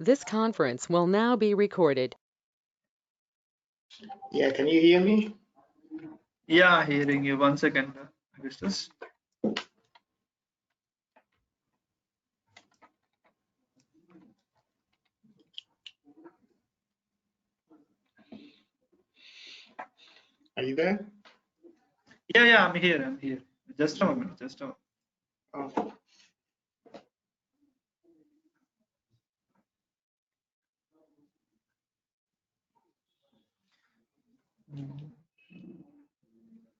This conference will now be recorded. Yeah, can you hear me? Yeah, hearing you. 1 second, Augustus. Are you there? Yeah, I'm here. I'm here. Just a moment. Just a moment. Oh.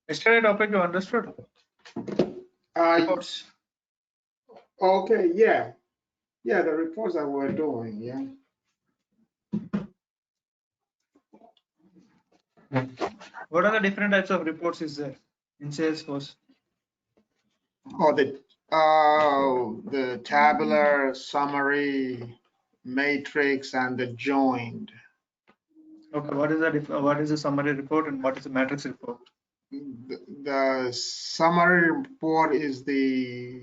Yesterday topic you understood? Reports. Okay, yeah. Yeah, the reports that we're doing, yeah. What are the different types of reports is there in Salesforce? Oh, the tabular, summary, matrix, and the joined. Okay, what is the summary report and what is the matrix report? The summary report is the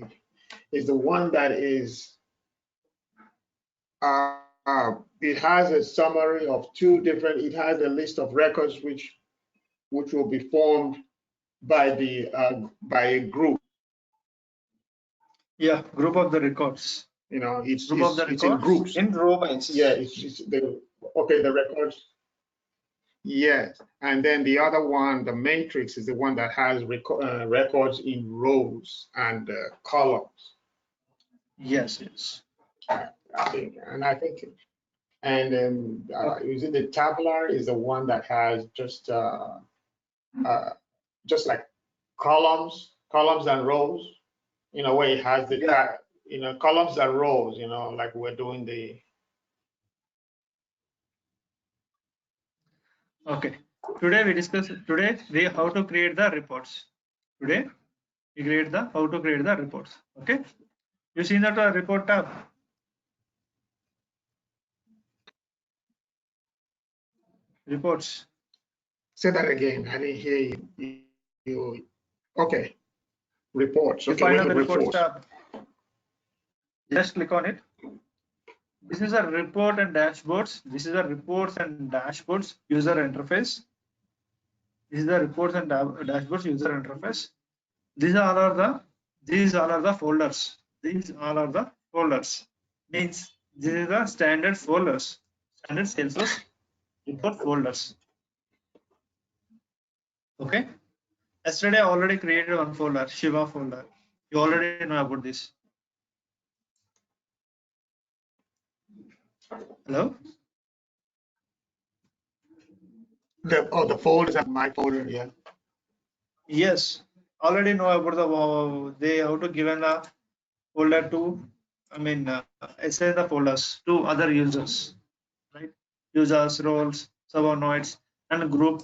one that is it has a summary of two different. It has a list of records which will be formed by by a group. Yeah, group of the records. You know, it's in groups. In row wise. Yeah, it's the records. Yes, and then the other one, the matrix, is the one that has records in rows and columns. Yes. I think, and then using the tabular is the one that has just like columns and rows. In a way, it has the columns and rows. Like we're doing the. Okay. Today how to create the reports. Today we create the how to create the reports. Okay. You see that report tab. Reports. Say that again. I didn't hear you. Okay. Reports. You Okay. find the reports tab. Just click on it. This is a report and dashboards. This is a reports and dashboards user interface. This is the reports and dashboards user interface. These all are the folders. These all are the folders. Means this is the standard folders. Standard Salesforce report folders. Okay. Yesterday I already created one folder, Shiva folder. You already know about this. Hello? The folders are my folder, yeah. Yes, already know about how to give a folder to, assign the folders to other users, right? Users, roles, subordinates, and group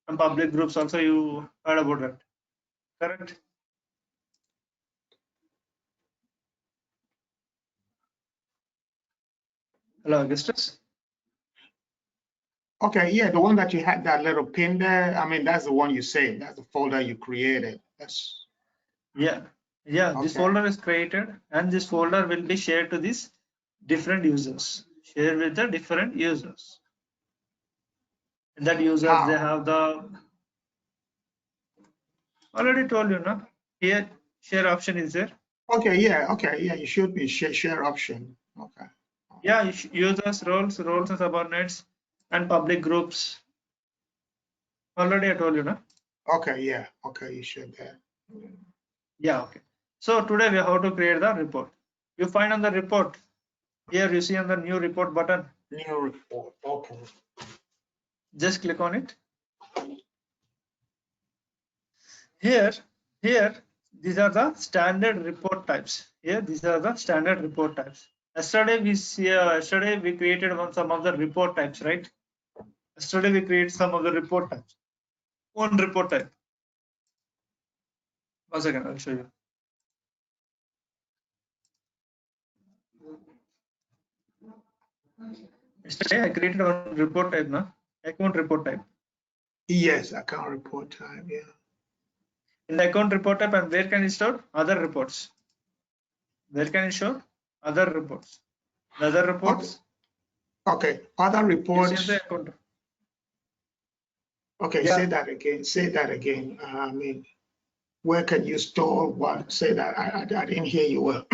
and public groups also you heard about that, correct? Hello, Augustus. Okay, yeah, the one that you had that little pin there. I mean, that's the one you saved. That's the folder you created. Yeah. Okay. This folder is created, and this folder will be shared to these different users. Share with the different users. And that users they have the already told you, no? Here share option is there. Okay, yeah, you should be share option. Okay. Yeah, users, roles and subordinates, and public groups. Already I told you, no? Okay, yeah, okay, you should have. Yeah, okay. So today we have how to create the report. You find on the report. Here you see on the new report button. New report, okay. Just click on it. Here, these are the standard report types. Here, these are the standard report types. Yesterday we created some of the report types, right? Yesterday we created some of the report types. One report type. 1 second, I'll show you. Yesterday I created one report type, no? Account report type. Yes, account report type, yeah. In the account report type, and where can it store? Other reports. Where can it show? Other reports. The other reports. Okay. Other You reports. see the account. Okay. Yeah. Say that again. Say that again. I mean, where can you store what? Say that. I didn't hear you well.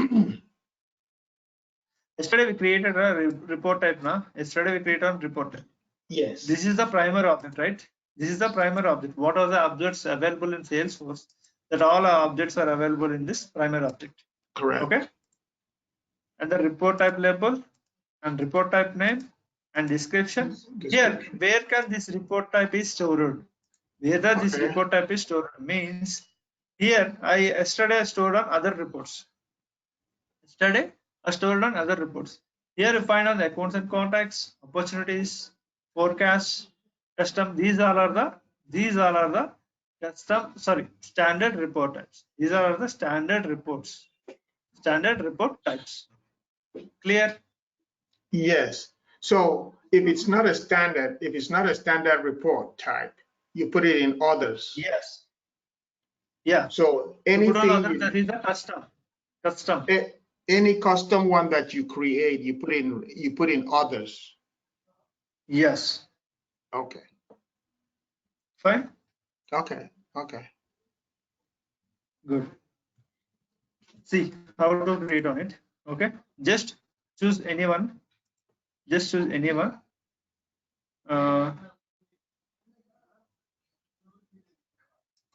Yesterday we created a report type now. Yesterday we created a report type. Yes. This is the primary object, right? This is the primary object. What are the objects available in Salesforce? That all our objects are available in this primary object. Correct. Okay. And the report type label and report type name and description. Here, where can this report type is stored? Whether this report type is stored means here yesterday I stored on other reports. Yesterday I stored on other reports. Here you find on the accounts and contacts, opportunities, forecasts, custom. These all are the custom, standard report types. These are the standard reports, standard report types. Clear? Yes. So if it's not a standard report type, you put it in others. Yes. Yeah. So You put on other, anything, that is the custom. any custom one that you create, you put in others. Yes. Okay. Fine. Okay. Okay. Good. See how to create on it. Okay. Just choose anyone. Just choose anyone.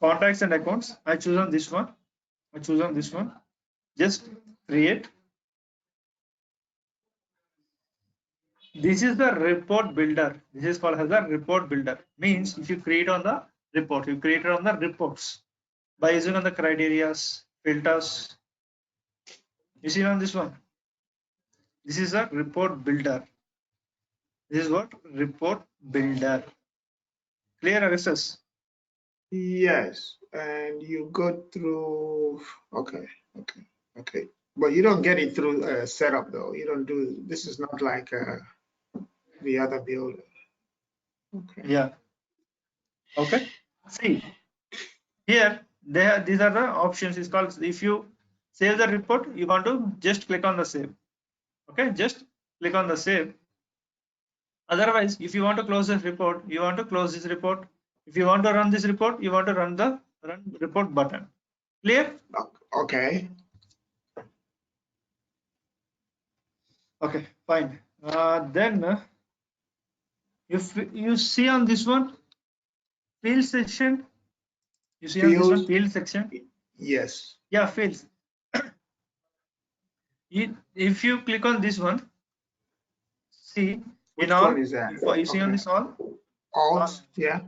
Contacts and accounts. I choose on this one. Just create. This is the report builder. This is called as a report builder. Means if you create on the report, you create it on the reports by using on the criterias, filters. You see on this one. This is a report builder. This is what report builder. Clear, Augustus? Yes. And you go through. Okay. But you don't get it through setup though. You don't do. This is not like the other builder. Okay. Yeah. Okay. See here. These are the options. It's called, if you save the report, you want to just click on the save. Okay. Just click on the save. Otherwise, if you want to close this report, you want to close this report. If you want to run this report, you want to run the run report button. Clear? Okay. Okay, fine. Then if you see on this one field section, you see on this one field section. Yes. Yeah, fields. If you click on this one, see Which in all. one is that? You see on this all. Alt. Yeah.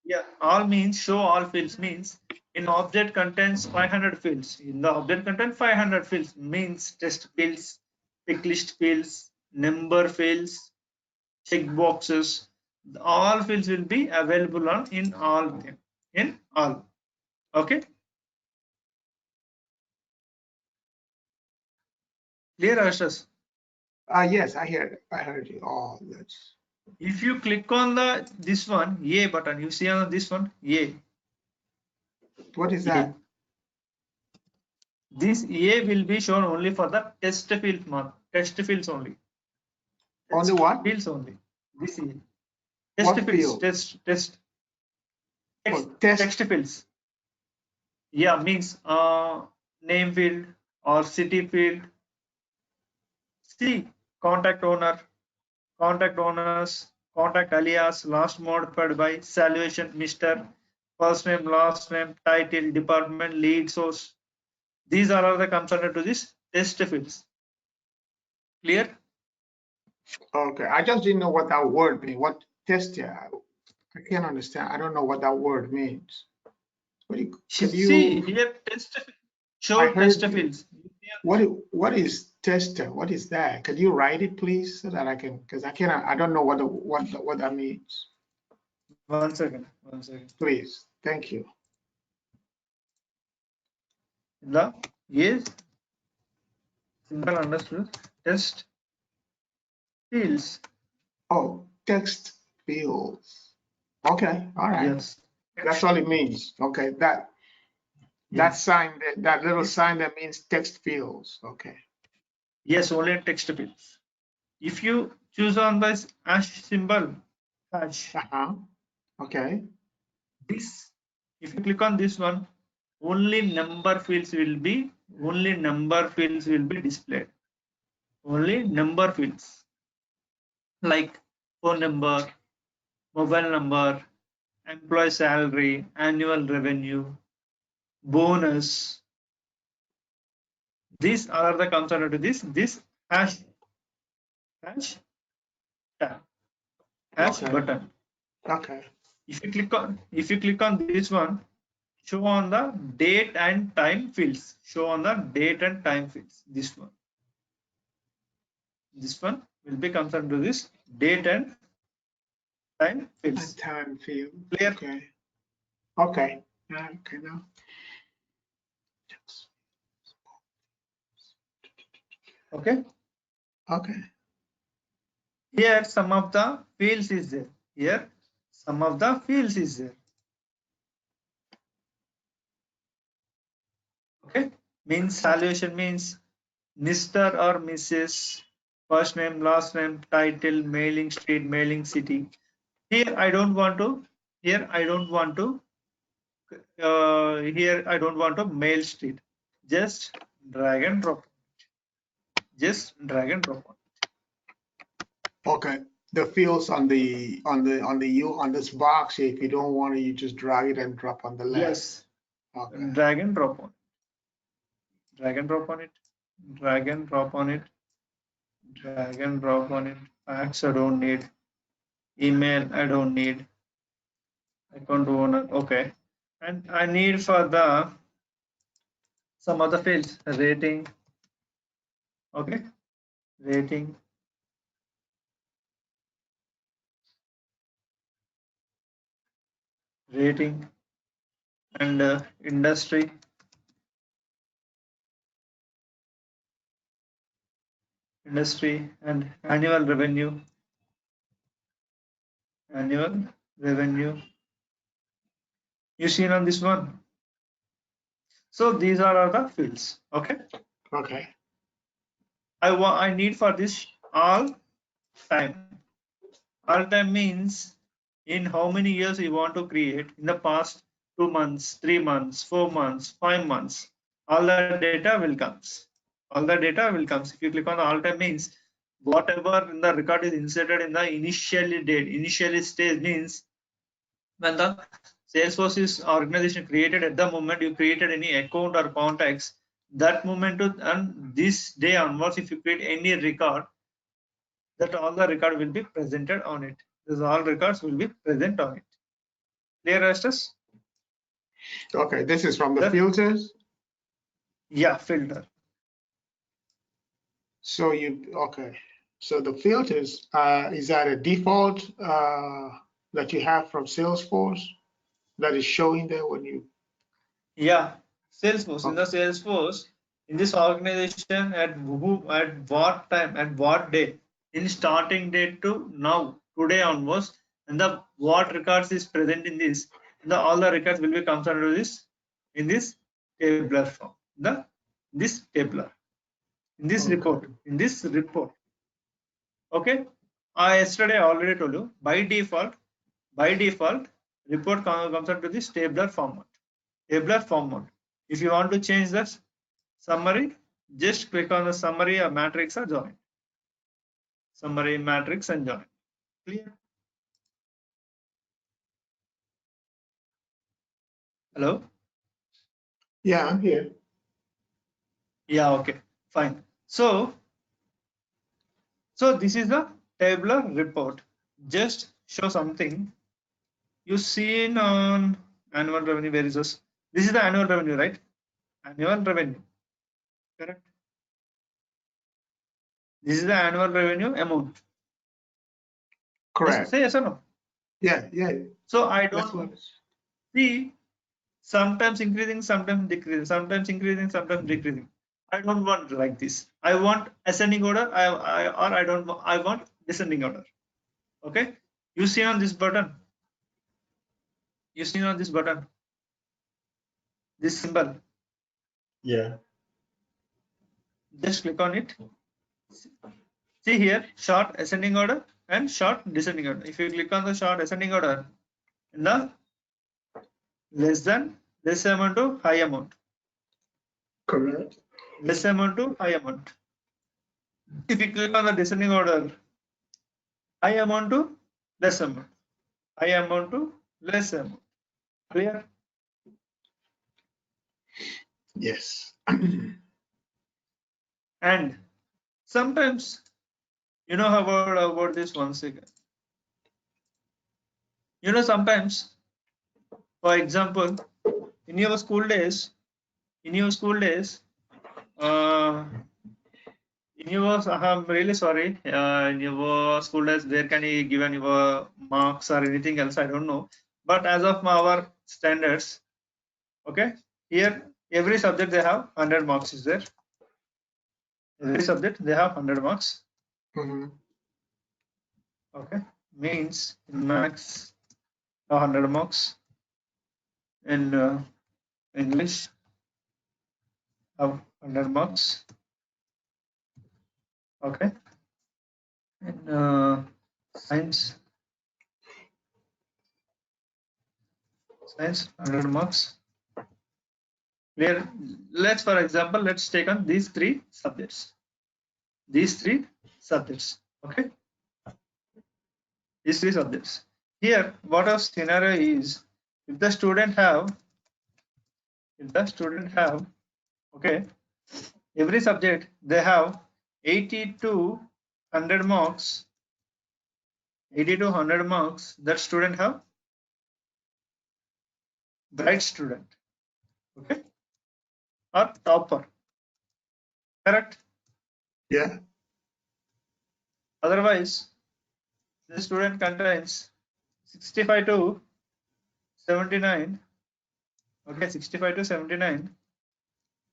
Yeah, all means show all fields means in object contains 500 fields. In the object contains 500 fields means test fields, pick list fields, number fields, check boxes. All fields will be available on in all. Okay. Clear, Ashraf? Yes, I heard you. Oh, that's. If you click on this one A button, you see on this one A. What is that? This A will be shown only for the test field mark. Test fields only. Only what? Fields only. This A. What Test fields. field? Text fields. Yeah, means name field or city field. See, contact owner, contact owners, contact alias, last modified by, salvation, Mr. First name, last name, title, department, lead source. These are all the comes under to this test fields. Clear? Okay, I just didn't know what that word means. What test? I can't understand. I don't know what that word means. See here, show test fields. What is tester? What is that? Can you write it, please, so that I can? Because I don't know what that means. 1 second. Please, thank you. Yes, simple understood. Test fields. Oh, text fields. Okay, all right. Yes. That's all it means. Okay, that sign, that little sign that means text fields. Okay. Yes, only text fields. If you choose on this hash symbol, hash, Okay. this, if you click on this one, only number fields will be displayed. Only number fields like phone number, mobile number, employee salary, annual revenue, bonus. These are the comes under this hash tab, hash Okay. button. Okay. If you click on this one, show on the date and time fields. Show on the date and time fields. This one will be comes under this date and time fields. And time field. Clear? Okay. Okay. Okay now. Okay. Okay. Here some of the fields is there. Here some of the fields is there. Okay. Means solution means Mr. or Mrs. First name, last name, title, mailing street, mailing city. Here I don't want to. Here I don't want to. Here I don't want to mail street. Just drag and drop. Just drag and drop. Okay. The fields on this box, if you don't want it, you just drag it and drop on the left. Yes. Okay. Drag and drop on. Drag and drop on it. Drag and drop on it. Drag and drop on it. Fax I don't need. Email I don't need. Account owner. Okay. And I need for the some other fields. Rating. Okay. Rating. Rating. And industry. Industry and annual revenue. Annual revenue. You seen on this one. So these are the fields. Okay. Okay. I need for this all time. All time means in how many years you want to create in the past 2 months, 3 months, 4 months, 5 months. All the data will comes. All the data will comes. If you click on the all time means whatever in the record is inserted in the initially date, initially stage means when the Salesforce is organization created at the moment you created any account or contacts, that moment to and this day onwards, if you create any record, that all the record will be presented on it. These all records will be present on it. Clear, Rastus? Okay. This is from the filters. Yeah, filter. So okay. So the filters, is that a default that you have from Salesforce that is showing there when you? Yeah, Salesforce. Okay. In the Salesforce, in this organization, at what time, at what date, in starting date to now, today onwards, and the what records is present in this, all the records will be comes under this in this tabular form. This tabular, in this report. Okay. Yesterday I already told you by default, report comes under this tabular format. Tabular format. If you want to change the summary, just click on the summary or matrix or join. Summary, matrix and join. Clear? Hello? Yeah, I'm here. Yeah, okay, fine. So this is the tabular report. Just show something. You seen on annual revenue, where is this? This is the annual revenue, right? Annual revenue. Correct. This is the annual revenue amount. Correct. Yes, say yes or no? Yeah, yeah. So I don't see sometimes increasing, sometimes decreasing, sometimes increasing, sometimes decreasing. I don't want like this. I want ascending order. I want descending order. Okay. You see on this button. You see on this button. This symbol. Yeah. Just click on it. See here, short ascending order and short descending order. If you click on the short ascending order, in the less amount to high amount, Correct. less amount to high amount. If you click on the descending order, high amount to less amount, high amount to less amount. Clear? Yes. And sometimes, you know about this once again. You know, sometimes, for example, in your school days, in your school days, uh, I'm really sorry. In your school days, where can you given your marks or anything else? I don't know. But as of our standards, okay, here every subject they have 100 marks is there. Every subject they have 100 marks. Okay, means in maths 100 marks. In English have 100 marks. Okay. In science 100 marks. Clear? Let's, for example, let's take on these three subjects. These three subjects. Okay. These three subjects. Here, what our scenario is, if the student have, okay, every subject they have 80 to 100 marks. 80 to 100 marks. That student have bright student. Okay. Or topper. Correct? Yeah. Otherwise, the student contains 65 to 79. Okay, 65 to 79.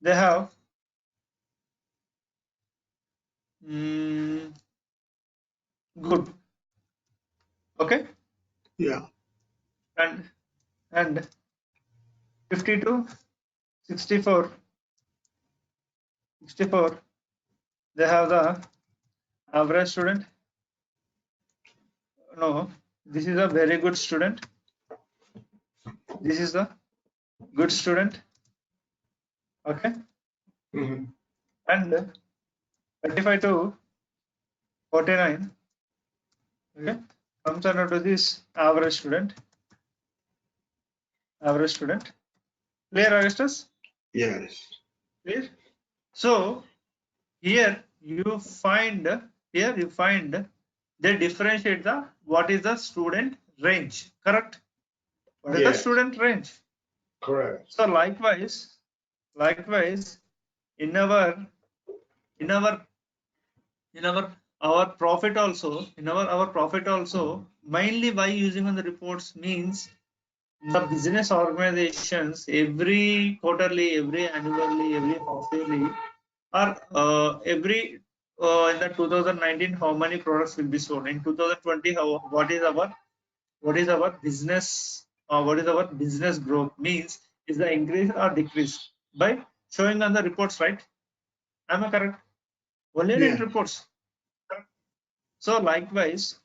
They have good. Okay. Yeah. And 50 to 64. 64. They have the average student. No, this is a very good student. This is the good student. Okay. And 35 to 49. Okay, comes under to this average student. Average student. Clear, Augustus? Yes. Clear. So here you find they differentiate the what is the student range. Correct? What is the student range? Correct. So likewise, in our our profit also, our profit also, mainly by using on the reports means the business organizations every quarterly, every annually, every half yearly, or every in the 2019 how many products will be sold, in 2020 how, what is our business, what is our business growth, means is the increase or decrease by showing on the reports, right? Am I correct? Only in reports. So likewise,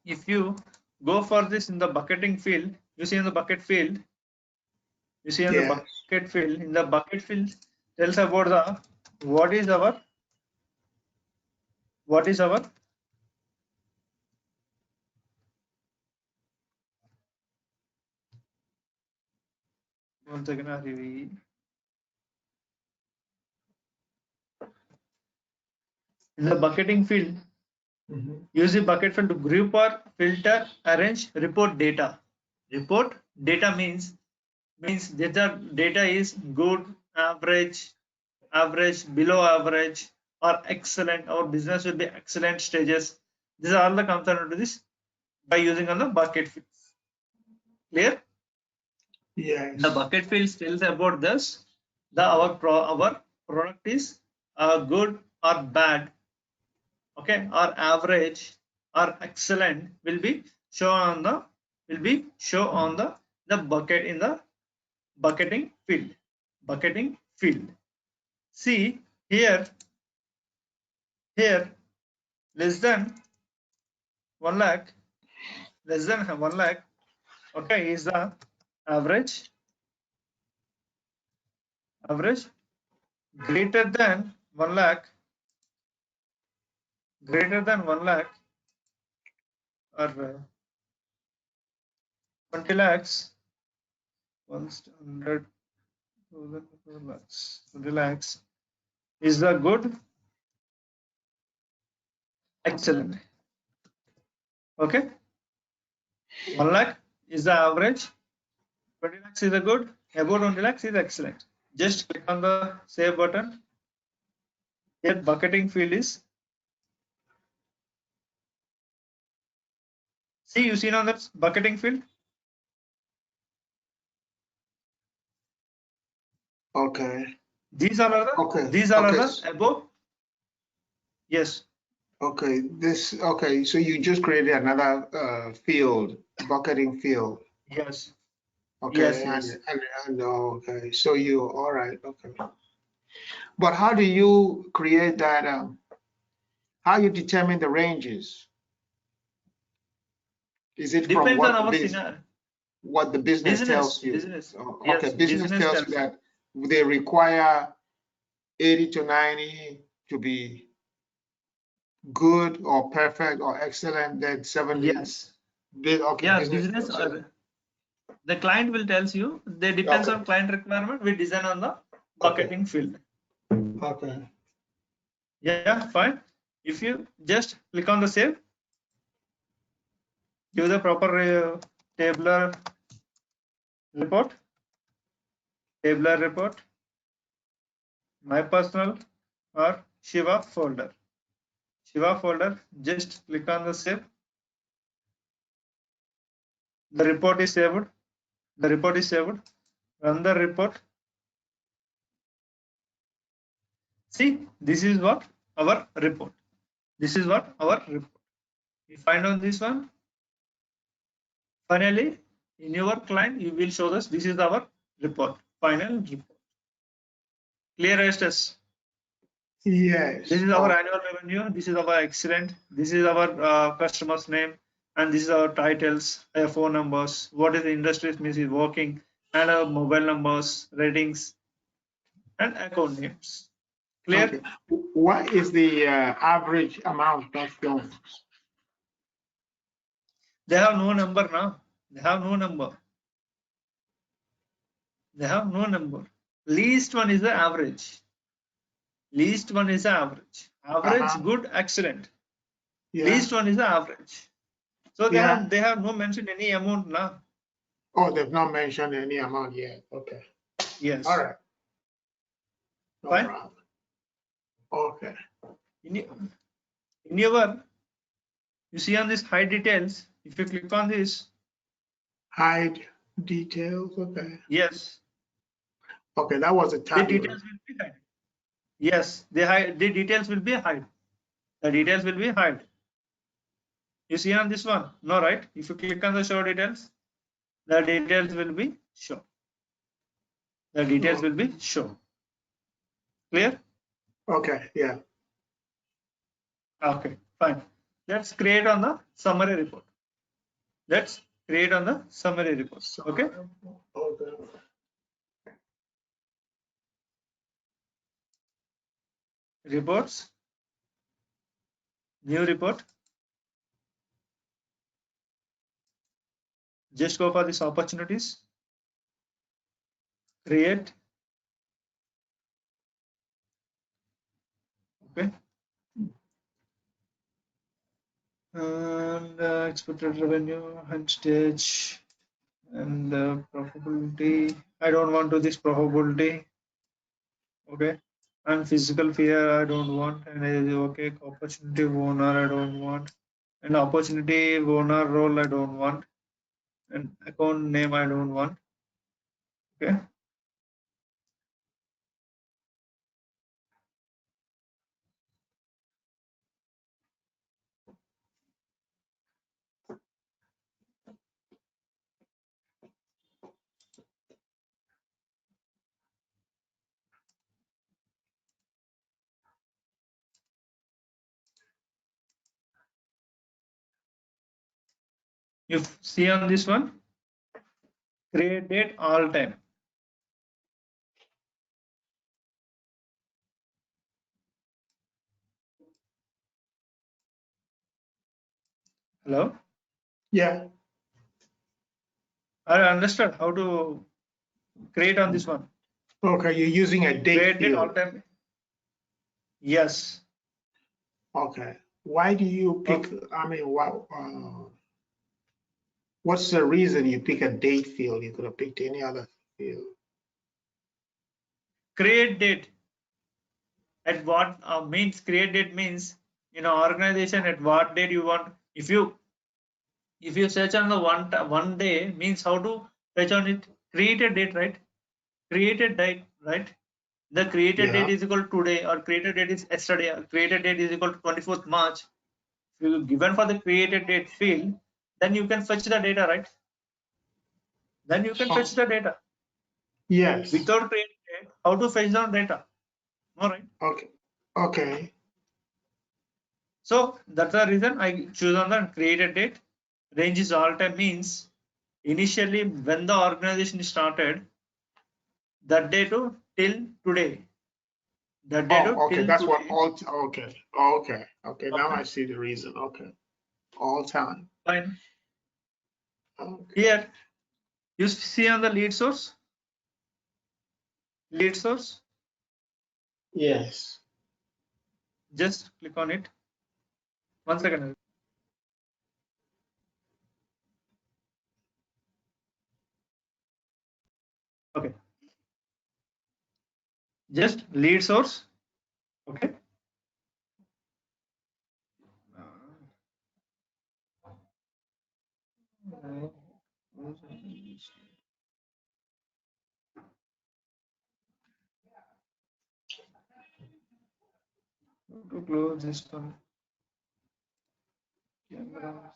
if you go for this in the bucketing field, you see in the bucket field, in the bucket field tells about the what is our one second, in the bucketing field, use the bucket field to group or filter, arrange, report data. Report data means data is good, average, below average, or excellent. Our business will be excellent stages. These are all the comes under this by using on the bucket fields. Clear? Yes. The bucket fields tells about this. Our product is good or bad, okay, or average or excellent will be shown on the bucket in the bucketing field. See here Here, less than 1 lakh, less than 1 lakh, okay, is the average. Average greater than 1 lakh, greater than 1 lakh or 20 lakhs, 100,000 lakhs, 20 lakhs is the good, excellent. Okay, 1 lakh is the average, 20 lakhs is the good, above 20 lakhs is excellent. Just click on the save button. Here bucketing field is, see, you seen on that bucketing field? Okay. These all are the, Okay. these all are Okay. the above. Yes. Okay. Okay. So you just created another field, bucketing field. Yes. Okay. Yes. Yes. And okay. So you, all right. Okay. But how do you create that? How you determine the ranges? Is it from Depends on our scenario. what the business tells you? Business. Oh, okay. Yes. Business Business tells tells you you. that they require 80 to 90 to be good or perfect or excellent, then 70. Yes. Okay, Yeah. business Business tells you. or the client will tells you. They depends Okay, on client requirement. We design on the okay, bucketing field. okay, Yeah. Fine. If you just click on the save, give the proper tabular report. Tabular report. My personal or Shiva folder. Shiva folder. Just click on the save. The report is saved. The report is saved. Run the report. See, this is what our report. This is what our report. You find on this one. Finally, in your client, you will show us this is our report. Final report. Clear as test. This yes. is our Oh, annual revenue. This is our excellent. This is our customer's name, and this is our titles, phone numbers. What is the industry means is working, and our mobile numbers, ratings, and account names. Clear? okay. What is the average amount of loans? They have no number now. They have no number. They have no number. Least one is the average. Least one is the average. Average, Uh-huh. good, excellent. Yeah, Least one is the average. So yeah. they have no mentioned any amount now. Oh, they've not mentioned any amount yet. Okay. All Yes. right. No Fine. problem. Okay. In, in your, you see on this hide details, if you click on this, Hide details. Okay. yes, Okay, that was a the tabular. details will be hide. Yes, the details will be hide. The details will be hide. You see on this one? No, right? If you click on the show details, the details will be shown. The details Oh, will be shown. Clear? okay, yeah. Okay, fine. Let's create on the summary report. Let's create on the summary report. Okay. Okay. Reports. New report. Just go for these opportunities. Create. Okay. And expected revenue and stage and probability. I don't want to this probability. Okay. And physical fear I don't want. And okay, opportunity owner I don't want. And opportunity owner role I don't want. And account name I don't want. Okay. You see on this one, create date all time. Hello? Yeah. I understood how to create on this one. Okay, you're using a date Create date all field. time. Yes. Okay. Why do you pick, Okay. I mean, what's the reason you pick a date field? You could have picked any other field. Create date at what means create date means in an organization at what date you want. If you search on the one day means how to search on it. Created date, right? Created date, right? The created date Yeah. is equal to today, or created date is yesterday, or created date is equal to 24th March. If you given for the created date field, then you can fetch the data, right? Then you can fetch Oh, the data. yes. Without created date, how to fetch the data? All right. Okay. Okay. So that's the reason I choose on the created date. Range is all time means initially when the organization started, that day to till today. That day to Oh, okay. till That's what today. all, okay. Okay. Okay. Now Okay, I see the reason. Okay. All time. fine. Okay. Here you see on the lead source. Lead source. Yes. Just click on it. 1 second. Okay. Just lead source. Okay. To close this one. Camera.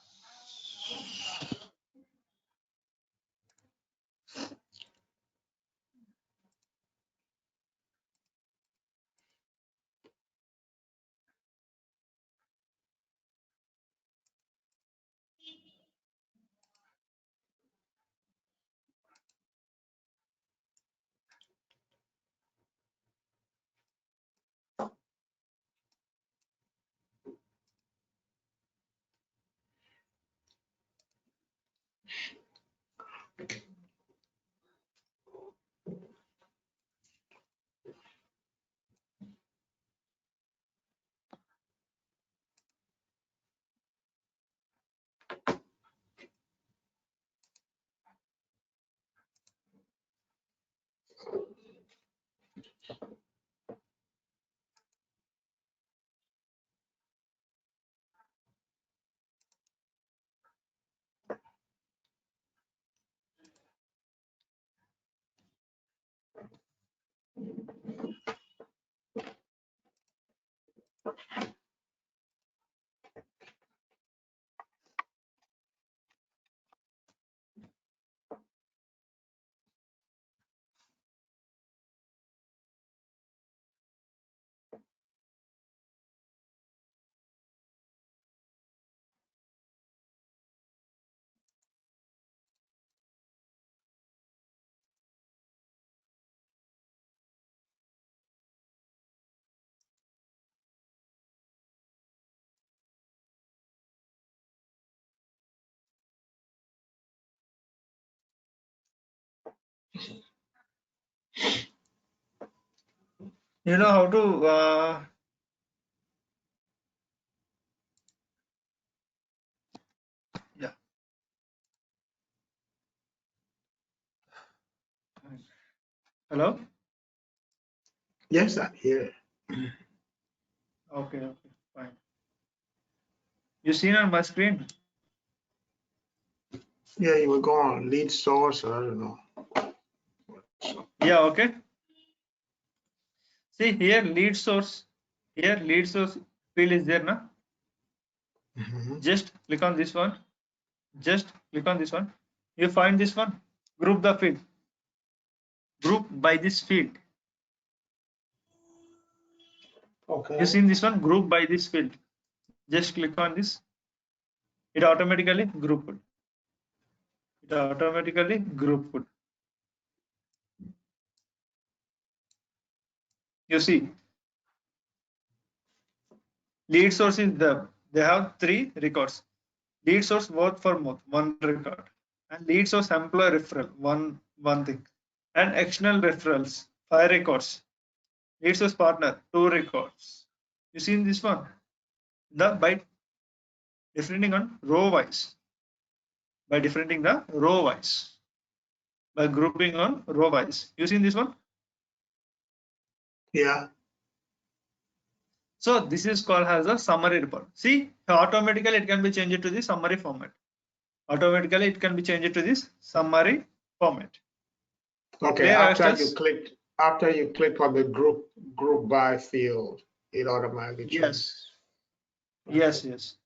You know how to yeah. Hello? Yes, I'm here. Okay, fine. You seen on my screen? Yeah, you were going lead source, or I don't know. Yeah, okay. See here lead source. Here lead source field is there now. Mhm. Just click on this one. Just click on this one. You find this one. Group the field. Group by this field. You Okay. seen this one? Group by this field. Just click on this. It automatically grouped. It automatically grouped. You see, lead source is they have 3 records. Lead source work for both, 1 record, and lead source employee referral, one thing, and external referrals, 5 records. Lead source partner, 2 records. You see in this one, by differentiating on row wise, by differentiating the row wise, by grouping on row wise. You see in this one. Yeah. So this is called as a summary report. See, automatically it can be changed to the summary format. Automatically it can be changed to this summary format. Okay. Clear, After you click on the group by field, it automatically changes. Yes. Yes.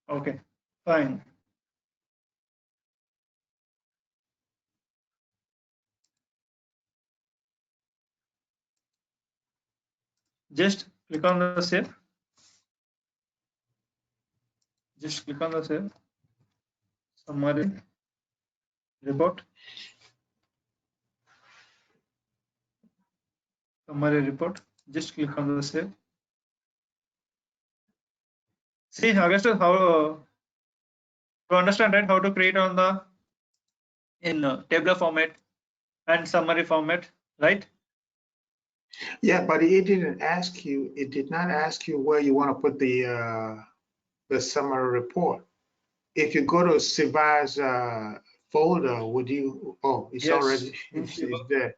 Okay. Fine. Just click on the save. Just click on the save. Summary report. Summary report. Just click on the save. See, Augustus, how to understand, right? How to create on the in tabular format and summary format, right? Yeah, but it didn't ask you. It did not ask you where you want to put the summary report. If you go to Siva's folder, would you? Oh, it's Yes. already it's there.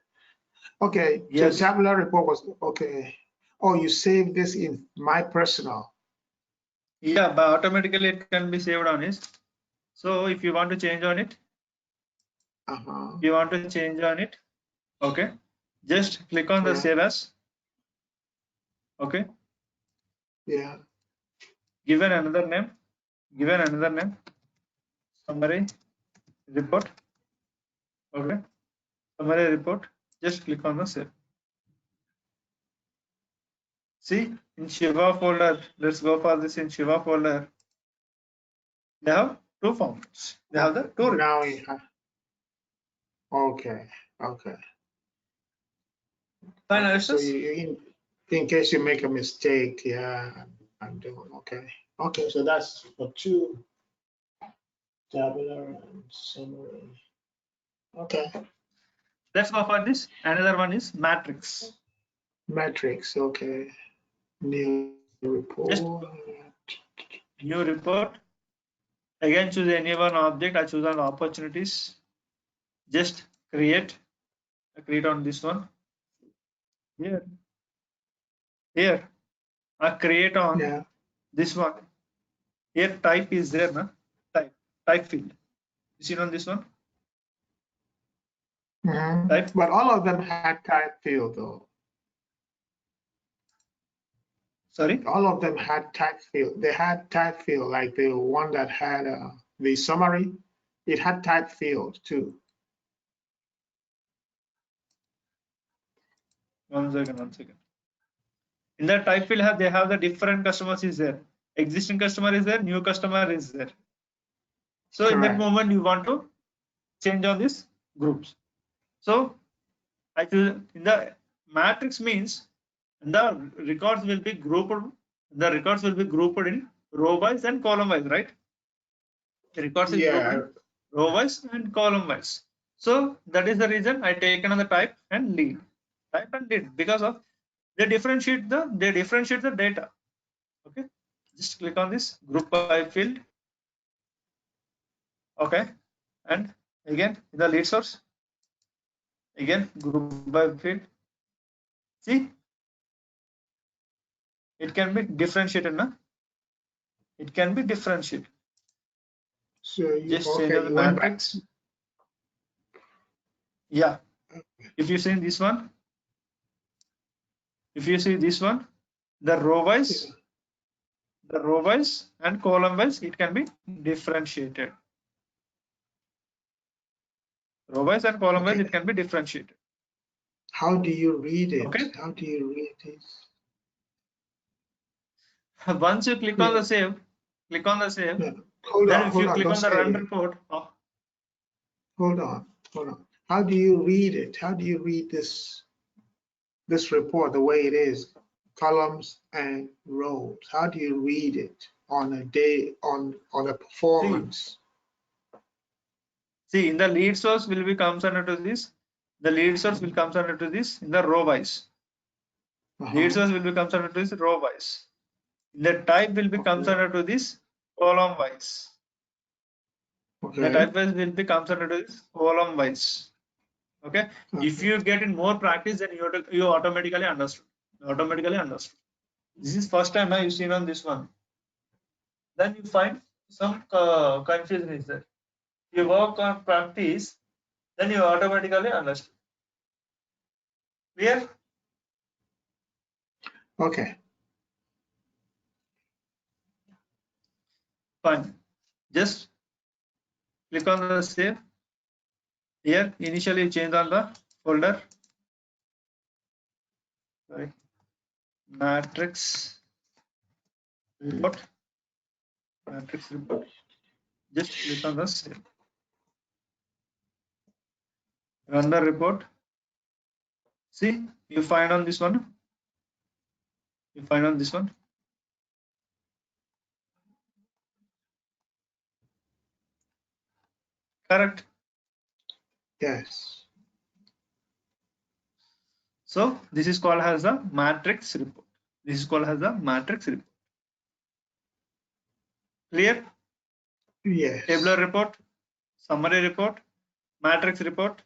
Okay. Yes. So tabular report was okay. Oh, you saved this in my personal. Yeah, but automatically it can be saved on it. So if you want to change on it, Uh-huh. you want to change on it, okay, just click on the Yeah. save as. Okay, Yeah. given another name, summary report. Okay, summary report, just click on the save. See, in Shiva folder, let's go for this. In Shiva folder, they have 2 formats. They have the 2 Now reports. we have. Okay. Okay. Fine, Okay. So Aristus? in case you make a mistake, yeah, I'm doing okay. Okay. So that's for 2 tabular and summary. Okay. Let's go for this. Another one is matrix. Metrics. Okay. New report. Just new report. Again, choose any one object. I choose on opportunities. Just create. I create on this one. Here. I create on Yeah. this one. Here type is there, na? Type field. You see on this one? Type. But all of them had type field though. Sorry. All of them had type field. They had type field, like the one that had the summary. It had type field too. One second. In the type field, they have the different customers is there. Existing customer is there. New customer is there. So in that Correct. moment, you want to change on these groups. So I choose in the matrix means the records will be grouped. The records will be grouped in row wise and column wise, right? The records is grouped Yeah. in row wise and column wise. So that is the reason I take another type and lead. Type and lead because of they differentiate the data. Okay, just click on this group by field. Okay, and again in the lead source, again group by field. See, it can be differentiated, na? It can be differentiated. So Just change the matrix. Yeah, if you see this one, the row wise, and column wise, it can be differentiated. Row wise and column wise, it can be differentiated. How do you read it? Okay. How do you read this? Once you click on the save, click on the save. Yeah. Hold Then on, if you click don't on the say run it. report, Hold on. How do you read it? How do you read this report the way it is, columns and rows? How do you read it on a day on a performance? see in the lead source will be comes under to this. The lead source will comes under to this in the row wise. Lead source will be comes under to this row wise. The type will be comes under to this column wise. The type wise will be comes under to this column wise. Okay. If you get in more practice, then you automatically understood. This is first time now you seen on this one. Then you find some confusion is there. You work on practice, then you automatically understand. Clear? Okay. Fine. Just click on the save. Here, initially you change on the folder. Sorry. Matrix report. Matrix report. Just click on the save. Run the report. See, you find on this one. You find on this one. Correct. Yes. So this is called as the matrix report. This is called as the matrix report. Clear? Yes. Tabular report, summary report, matrix report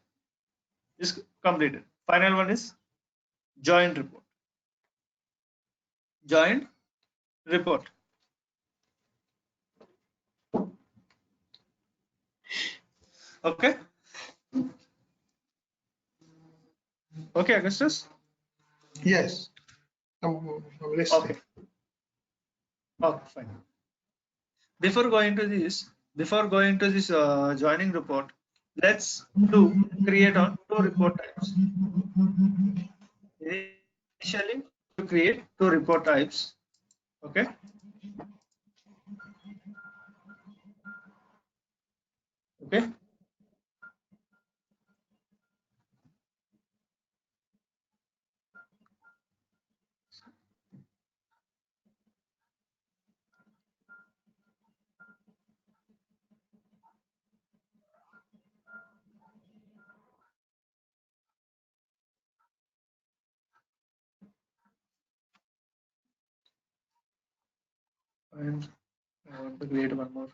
is completed. Final one is joint report. Joint report. Okay. Okay, Augustus. Yes. I'm listening. Okay. Okay, fine. Before going to this joining report, let's create on two report types. Initially, to create two report types. Okay. Okay. And I want to create one more.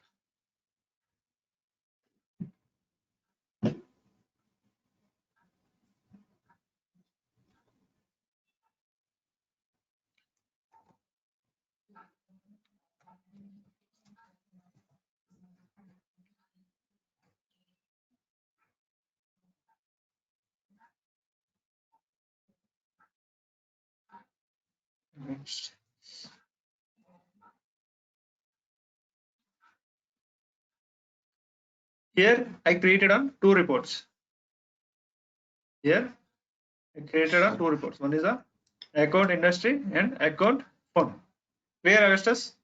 Next. Here I created on two reports. Here I created on two reports. One is a account industry and account phone. Clear, Augustus?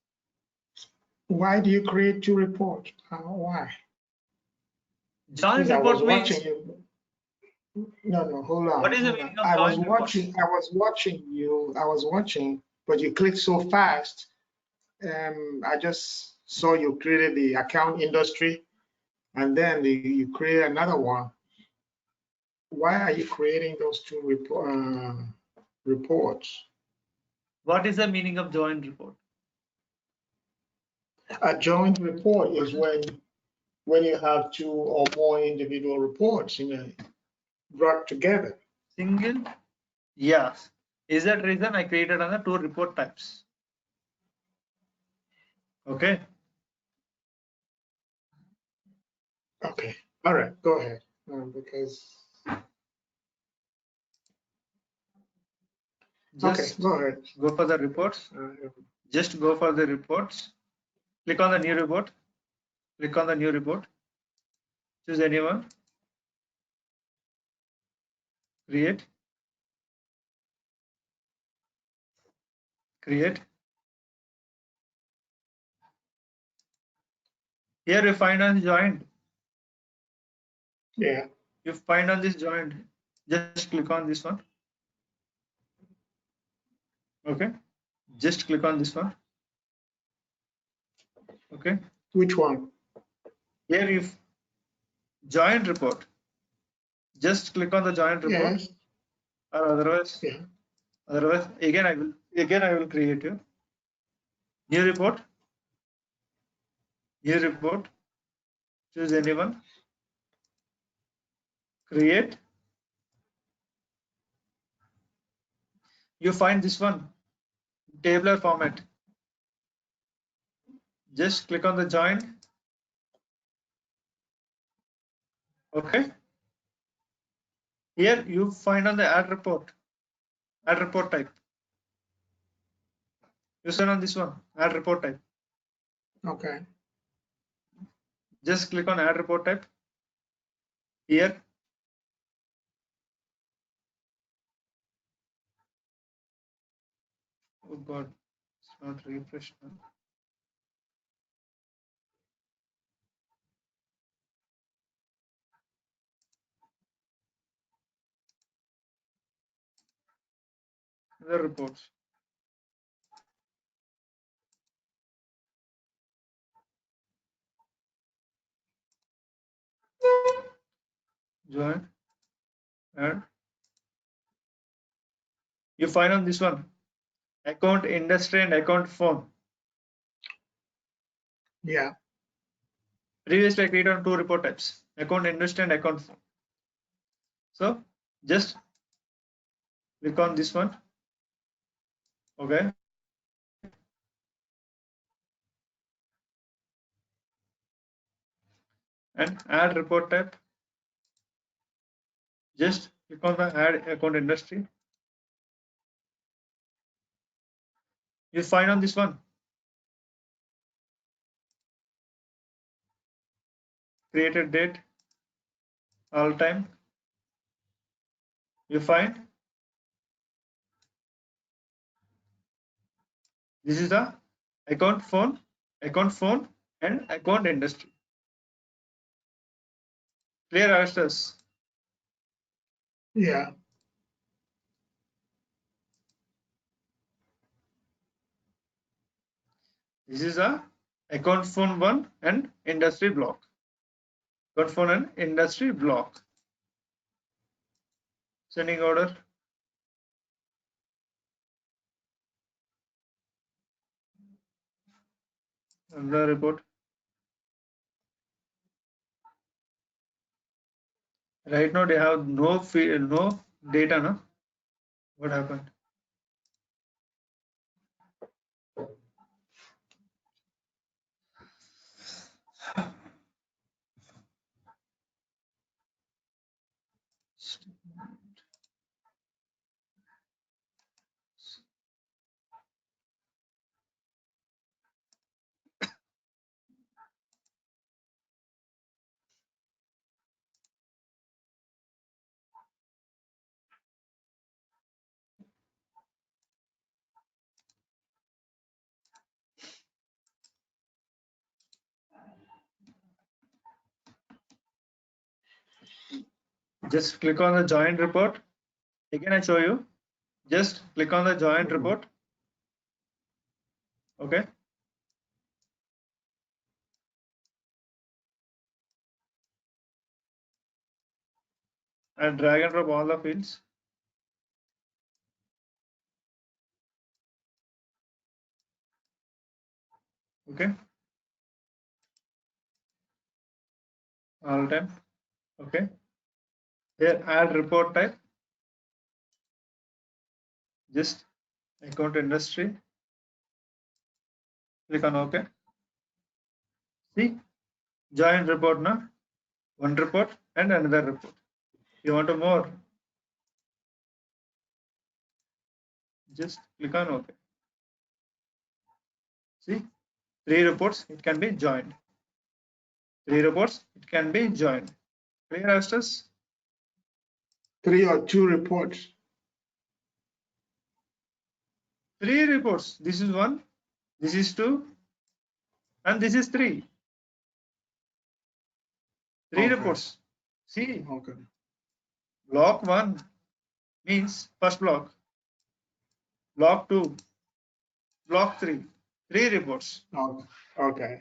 Why do you create two reports? Why? Joint Because I was report means watching you. No, hold on. what is the Hold on. meaning of I was joint report? watching you. I was watching, but you clicked so fast. I just saw you created the account industry, and then you created another one. Why are you creating those two reports? What is the meaning of joint report? A joint report is when you have two or more individual reports brought together. Single? Yes. Is that reason I created on the two report types? Okay. Okay. All right. Go ahead. Because Just okay, go ahead. go for the reports. Just go for the reports. Click on the new report. Click on the new report. Choose anyone. Create. Create. Here you find on joined. Yeah. You find on this joined. Just click on this one. Okay. Just click on this one. Okay. Which one? Here you joined report. Just click on the joined report. Yes. Or otherwise, Yeah. again I will create you new report. New report. Choose anyone. Create. You find this one, tabular format. Just click on the join. Okay. Here you find on the add report type. You send on this one, add report type. Okay. Just click on add report type. Here. Oh God, it's not refreshed now. The reports. Join. Add. You find on this one, account industry and account phone. Yeah. Previously I created on two report types, account industry and account phone. So just click on this one. Okay. And add report type. Just click on the add account industry. You find on this one, created date, all time. You find this is the account phone, and account industry. Clear answers. Yeah. This is a account phone one and industry block. Account phone and industry block. Sending order. Another report. Right now they have no data, no? What happened? Just click on the joint report. Again, I show you. Just click on the joint report. Okay. And drag and drop all the fields. Okay. All time. Okay. Here add report type. Just account industry. Click on OK. See, joint report now. One report and another report. You want to more? Just click on OK. See, 3 reports. It can be joined. 3 reports. It can be joined. Clear, Astus? 3 or 2 reports. 3 reports. This is 1. This is 2. And this is 3. Three Okay. reports. See, Okay. block 1 means first block, block 2, block 3, 3 reports. Okay.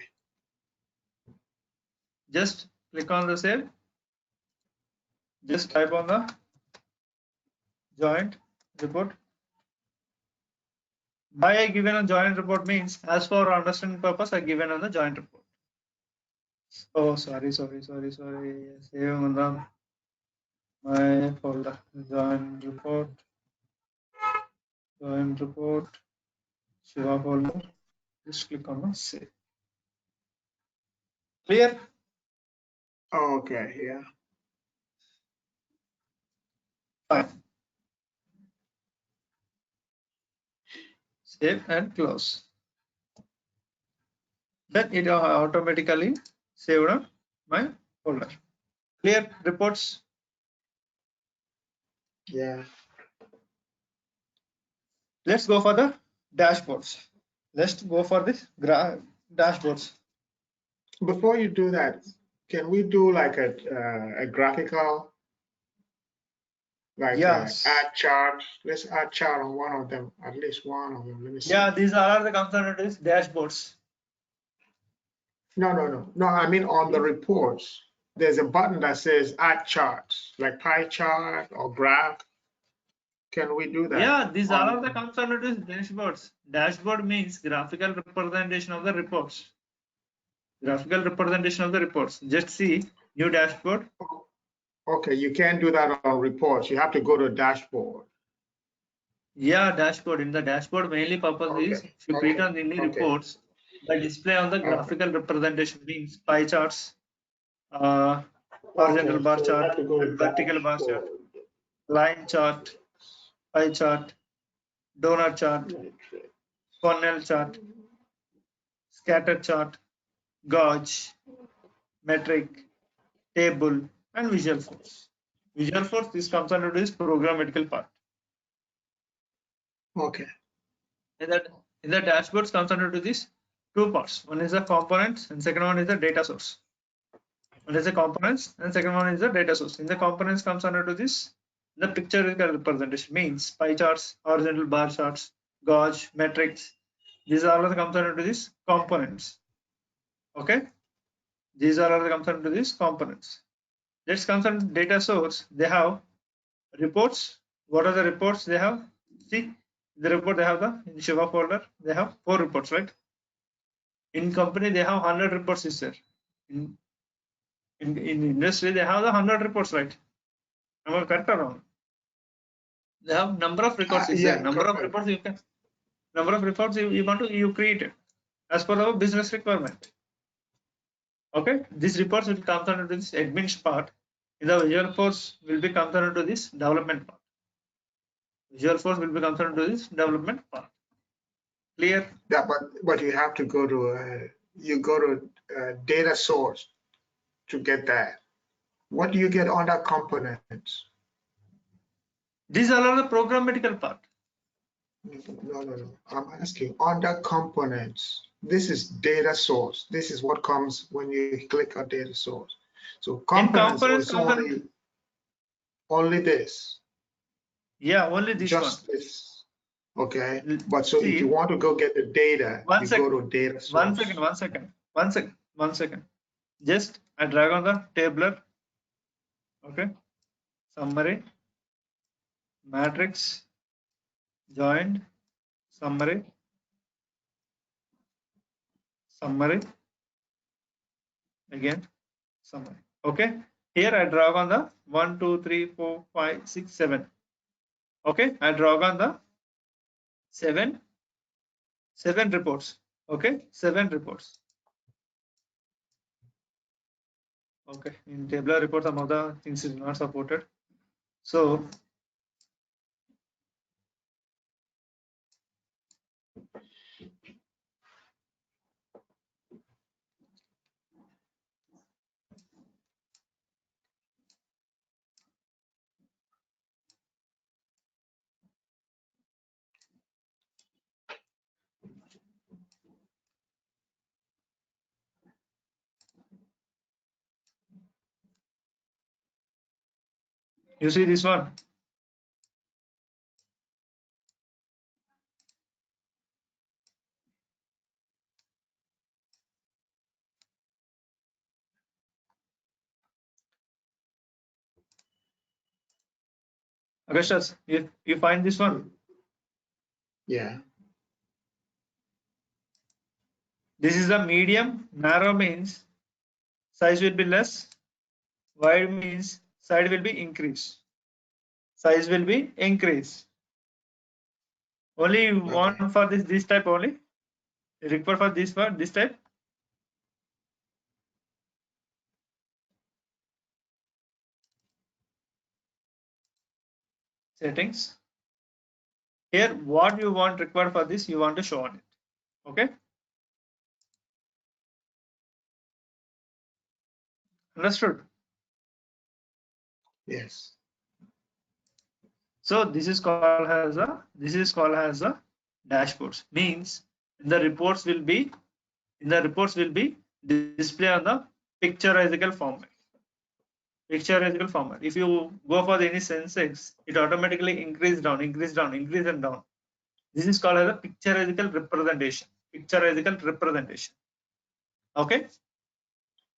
Just click on the save. Just type on the joint report. Why I given a joint report means, as for understanding purpose, I given on the joint report. Oh, sorry. Saving on the my folder. Joint report, Shiva folder. Just click on the save. Clear? Okay. Yeah. Fine. Save and close. Then it automatically saved on my folder. Clear reports. Yeah. Let's go for the dashboards. Let's go for this dashboards. Before you do that, can we do like a graphical, like Yes. add chart? Let's add chart on one of them, at least one of them. Let me see. Yeah, these are the components dashboards. No. I mean on the reports, there's a button that says add charts, like pie chart or graph. Can we do that? Yeah, these are the components dashboards. Dashboard means graphical representation of the reports. Graphical representation of the reports. Just see new dashboard. Okay, you can't do that on reports. You have to go to dashboard. Yeah, dashboard. In the dashboard, mainly purpose is if you create on any reports, the display on the graphical representation means pie charts, horizontal bar So you chart, have to go to vertical bar chart, dashboard. line chart, pie chart, donut chart, funnel chart, scatter chart, gauge, metric, table, and visual force. Visual force, this comes under this programmatical part. Okay. In the dashboards comes under to these two parts. One is the components and second one is the data source. One is the components and second one is the data source. In the components comes under to this, the pictorial representation means pie charts, horizontal bar charts, gauge, metrics. These are all the comes under to these components. Okay. These are all the comes under these components. Let's come to data source. They have reports. What are the reports they have? See, the report they have the in Shiva folder. They have 4 reports, right? In company they have 100 reports is there. In industry they have the 100 reports, right? Am I correct or wrong? They have number of records is there. Number of reports you want to you create it as per our business requirement. Okay, these reports will come under this admin part. In the visual force will be come under this development part. Visual force will be concerned to this development part. Clear? Yeah, but you have to go to data source to get that. What do you get under components? These are all the programmatical part. No. I'm asking under components. This is data source. This is what comes when you click on data source. So components is only this. Yeah, only this Just one. this. Okay. But so if you want to go get the data, you go to data source. One second. Just I drag on the tabular. Okay. Summary, matrix, joined, summary, again, summary. Okay. Here I drag on the 1, 2, 3, 4, 5, 6, 7. Okay. I drag on the 7 reports. Okay. 7 reports. Okay. In tabular report, some of the things is not supported. So You see this one. Augustus, you find this one. Yeah. This is the medium. Narrow means size will be less. Wide means side will be increase. Size will be increase. Only you want for this type only. You require for this type. Settings. Here, what you want required for this, you want to show on it. Okay. Understood. Yes. So this is called as a dashboards. Means the reports will be displayed on the pictorial format. Pictorial format. If you go for any sensex, it automatically increase down. This is called as a pictorial representation. Okay.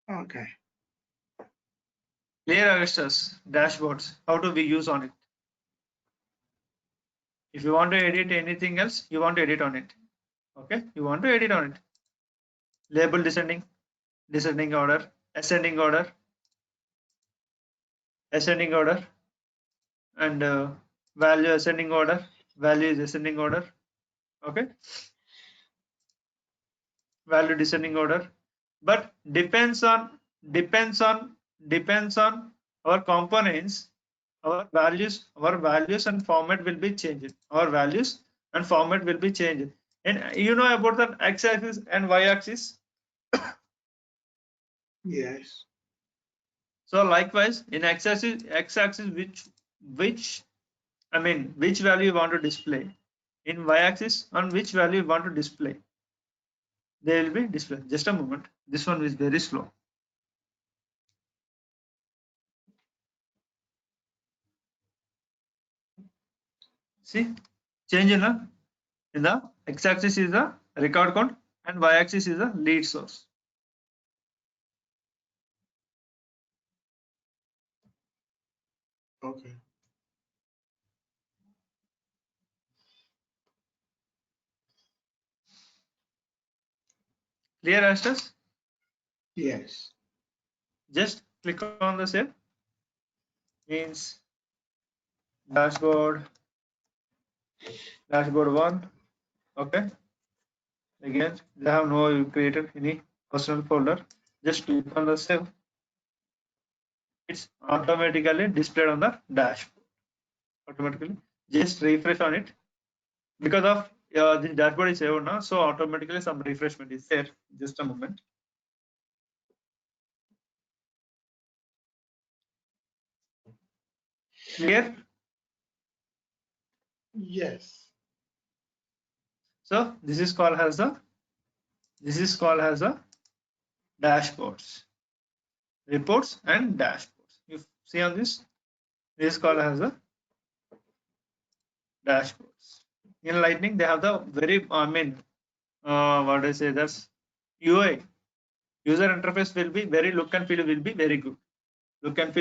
Okay. Clear, Augustus? Dashboards. How do we use on it? If you want to edit anything else, you want to edit on it. Okay. You want to edit on it. Label descending order, ascending order, and value ascending order. Value is ascending order. Okay. Value descending order. But depends on our components. Our values and format will be changed. And you know about the x-axis and y-axis. Yes. So likewise, in x-axis, which value you want to display. In y-axis, on which value you want to display. They will be displayed. Just a moment. This one is very slow. See, change in the x-axis is the record count and y-axis is the lead source. Okay. Clear, Astus? Yes. Just click on the cell. Means dashboard 1. Okay. Again, they have no created any personal folder. Just click on the save. It's automatically displayed on the dashboard. Automatically. Just refresh on it. Because of this dashboard is saved now, so automatically some refreshment is there. Just a moment. Clear? Yes. So this is called as the dashboards, reports and dashboards. You see on this is called as the dashboards. In Lightning, they have the very what I say, that's UI. User interface will be very look and feel will be very good. Okay.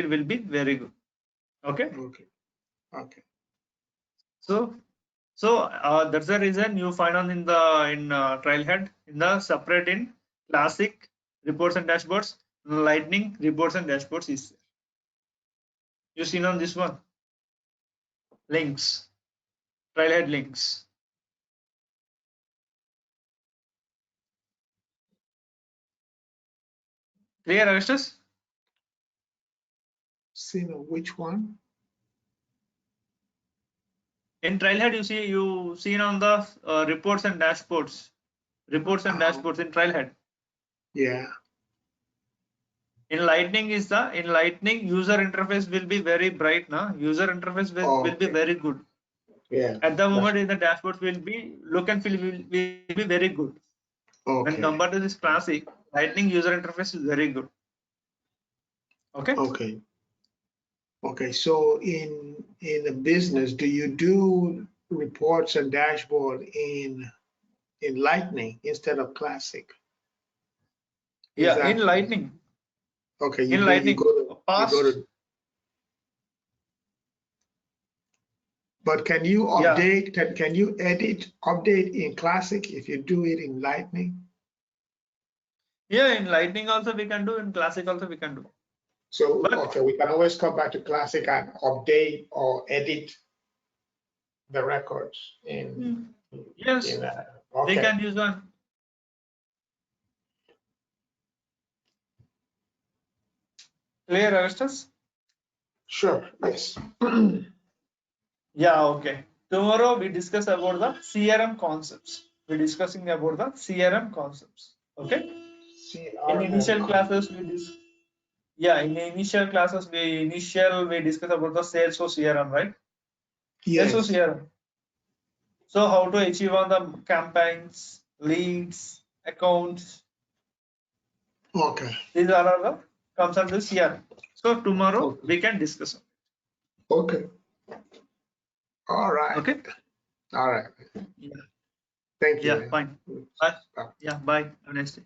Okay. So that's the reason you find on in Trailhead in the separate in classic reports and dashboards, Lightning reports and dashboards is there. You seen on this one links, Trailhead links. Clear, Augustus? See which one? In Trailhead, you seen on the reports and dashboards in Trailhead. Yeah. In Lightning user interface will be very bright now. User interface will be very good. Yeah. At the moment in the dashboards will be look and feel will be very good. Okay. When compared to this classic, Lightning user interface is very good. Okay. Okay. Okay, so in a business, do you do reports and dashboard in Lightning instead of Classic? Is Yeah, that in Lightning. okay? In Lightning, You go to. But can you update? Can you update in Classic if you do it in Lightning? Yeah, in Lightning also we can do, in Classic also we can do. So But okay, we can always come back to Classic and update or edit the records in yes, okay. they can use one. Clear, Augustus? Sure. Yes. Yeah, okay. Tomorrow we discuss about the CRM concepts. We're discussing about the CRM concepts. Okay. In initial classes we discuss about the Salesforce CRM, right? Yes. Salesforce CRM. So how to achieve on the campaigns, leads, accounts. Okay. These are all the concepts of CRM. So tomorrow we can discuss. Okay. All right. Okay. All right. Yeah. Thank you. Yeah. Man. Fine. Bye. Bye. Yeah. Bye. Have a nice day.